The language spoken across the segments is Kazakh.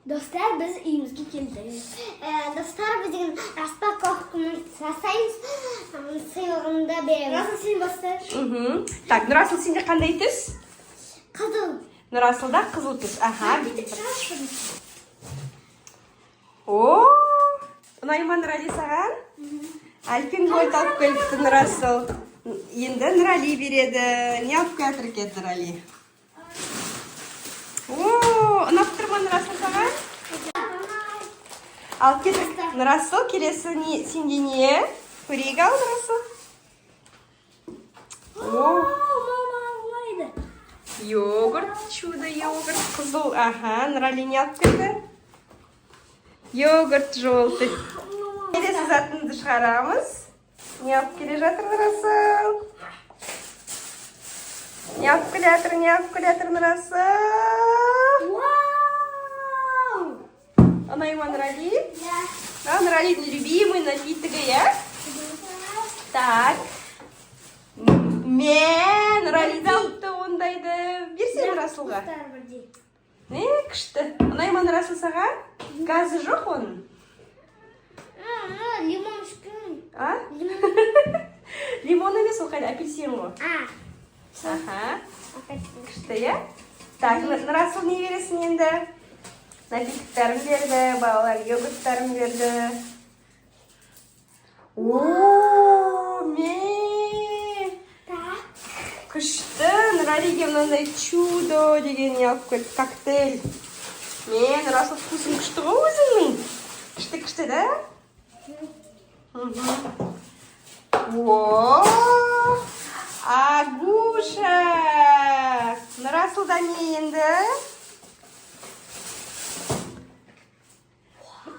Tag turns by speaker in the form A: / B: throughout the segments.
A: Dostlar biz uyimizga keldik. Dostlar bizning распаковкамыз жасаймыз. Сыйлығында береміз. Расыл сен бастар.
B: Так, Нұрасыл сенде қандай түс?
A: Қызыл.
B: Нұрасылда қызыл түс. Аха. О, ұнай ма Нұрали саған? Альпингольд алып келіпті Нұрасыл. Енді Нұрали береді. Не алып келатыр екен Нұрали? О, ұнап тұр ма Нұрасыл саған? Ал кетік Нұрасыл, келесі сенде не? Көрейік ал Нұрасыл. Йогурт, чудо йогурт, қызыл. Аха, Нұрали не алып келді? Йогурт желтый. Келесі затынды шығарамыз. Не алып келе жатыр Нұрасыл? Не алып келе жатыр Нұрасыл? Ұнай ма Нұрали? Да, Нұралидің любимый напитогы, я? Так. Мен Нұралиді алыпты ондайды. Берсе Нұрасылға. Не, күшті. Ұнай ма Нұрасыл саған? Газы жоқ оның?
A: Лимон ішкін.
B: А? Лимон емес ол қайда, апельсин ғой. Аха. Күшті, я? Так, Нұрасыл не бересің енді? Напитоктарын берді, балалар йогурттарын берді. Ооо, мен! Күшті, Нұралиге мынандай чудо деген не алып келді, коктейль. Мен, Нұрасыл вкусың күшті ғой өзіңнің? Күшті, да? Ооо, Агуша! Нұрасылда не енді?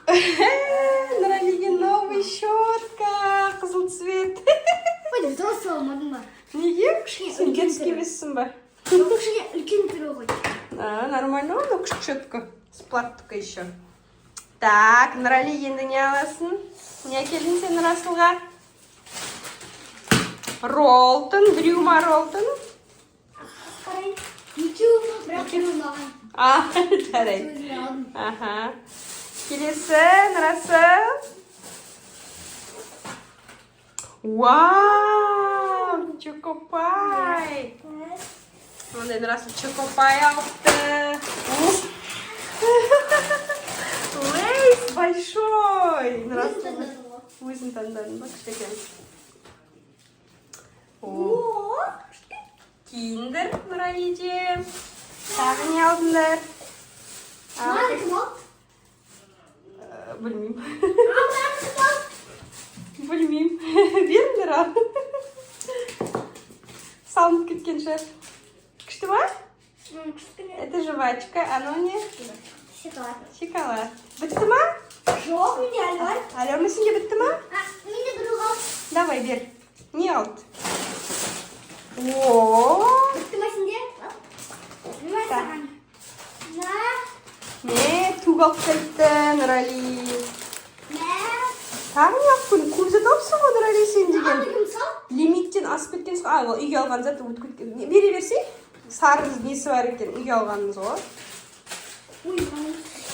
B: Нұралиге новый щетка, қызыл цвет.
A: Ой, дос алмадың ба?
B: Неге? Сен детский емессің ба?
A: Кішкене үлкен түрі ғой.
B: Нормально, но күшті щетка. С платтыққа еще. Так, Нұрали енді не аласың? Не әкелдің сен Нұрасылға? Ролтон, Дрюма Ролтон.
A: Қарай, екеуі бірақ түрі маған.
B: Жарайды. Аха. Келесі, Нұрасыл. Вау, чокопай. Ондай Нұрасыл чокопай алыпты. Лейс большой. Өзін таңдадың ба, күшті екен. Киндер Нұралиде. Тағы не алдыңдар?
A: Маған кім алды?
B: Білмеймін.
A: Маған кім алды?
B: Білмеймін. Беріңдер ал. Салынып кеткен шығар. Күшті ма? Это жвачка, оно не?
A: Шоколад.
B: Шоколад. Бітті ма?
A: Жоқ, менде әлі бар.
B: Әлі сенде бітті ма?
A: Менде бір қалды.
B: Давай, бер. Не алды? Ооо.
A: Бітті ма сенде? Нема саған?
B: Не, туг алып келіпті, Нұрали. Тағы не алып келдің? Көп зат алыпсың ғой, Нұрали, сен деген. Лимиттен асып кеткенсің ғой. Ол үйге алған зат өтіп кеткен. Бере берсей? Сарымыз несі бар екен, үйге алғанымыз ғой.
A: Ой,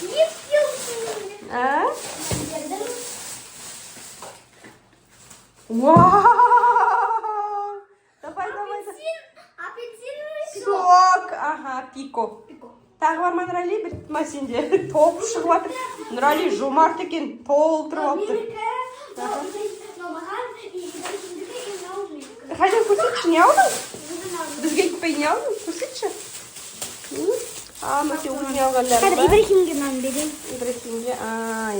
A: не істеуісің?
B: Вау! Давай.
A: Апельсин ме?
B: Сок. Ага, пико. Тағы бар ма Нұрали? Бітті ма сенде? Топ шығып жатыр. Нұрали жомарт екен, толтырып алыпты. Қайда көрсетші, не алдың? Бізге айтпай не алдың? Көрсетші. Мәсе өзіне алғандар ба?
A: Ибрахимге нан берейін.
B: Ибрахимге,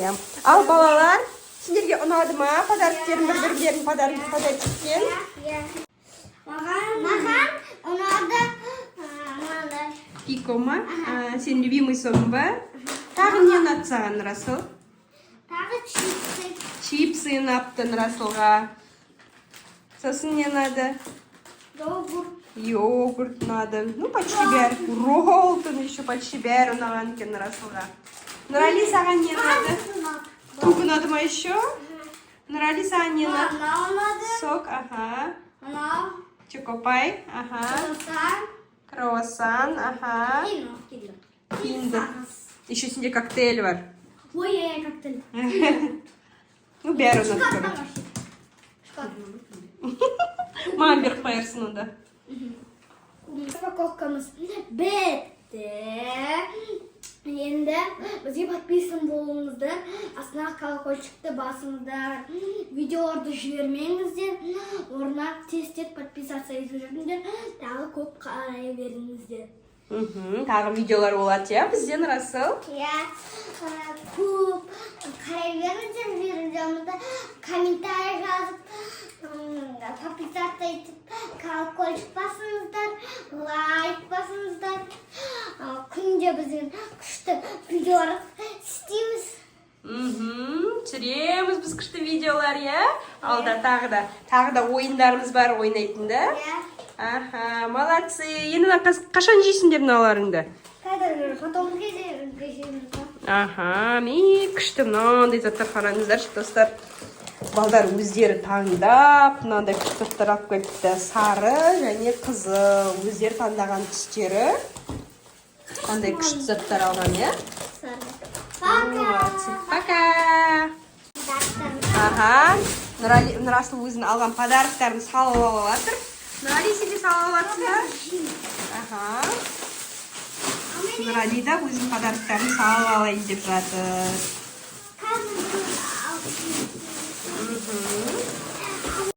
B: я. Ал балалар, сендерге ұнады ма? Подарктерін, бір-бірлерін подарок еткен?
A: Маған ұнады.
B: Пико ма? Сен любимый сон ба? Тағы не ұнады саған, Нұрасыл?
A: Тағы чипсы.
B: Чипсы ұнапты Нұрасылға. Сосын не ұнады? Йогурт ұнады. Ну, почти бәрі. Ролтон еще почти бәрі ұнаған екен Нұрасылға. Нұрали, саған не ұнады? Туг ұнады ма еще? Нұрали, саған не ұнады? Сок, ага. Чокопай, ага. Круассан, ага. Киндер. Еще сенде коктейль бар.
A: Ой, коктейль.
B: Ну, бәрі ұнап
A: Шоколад
B: көреді.
A: бар. Шоколад.
B: Маған беріп қоярсың онда.
A: Распаковкамыз бітті. Енді бізге подписан болыңыздар. Астына колокольчикті басыңыздар. Видеоларды жібермеңіздер. Орнына тез-тез подписация етіп жүріңіздер. Тағы көп қарай беріңіздер.
B: Тағы видеолар болады, я? Бізден Расыл.
A: Я көп қарай беріңіздер. Видеомызды комментарий жазып, подписаться етіп, колокольчик басыңыздар, лайк басыңыздар. Күнде біздің күшті видеолар істейміз.
B: Түсіреміз біз күшті видеолар, я? Алда тағы да ойындарымыз бар, ойнайтынды. Аха, молодцы. Енді қашан жейсіңдер мыналарыңды?
A: Қазір потом жейміз.
B: Аха, мен күшті мынандай заттар қараңыздаршы, достар. Балдар өздері таңдап, мынандай күшті заттар алып келіпті. Сары және қызыл. Өздері таңдаған түстері. Қандай күшті заттар алған, я? Пока. Аха, Нұрасыл өзінің алған подарықтарын салып алып жатыр. Нұрали сен де салып аласың. Аха. Нұрали да өзінің подарықтарын салып алайын деп жатыр.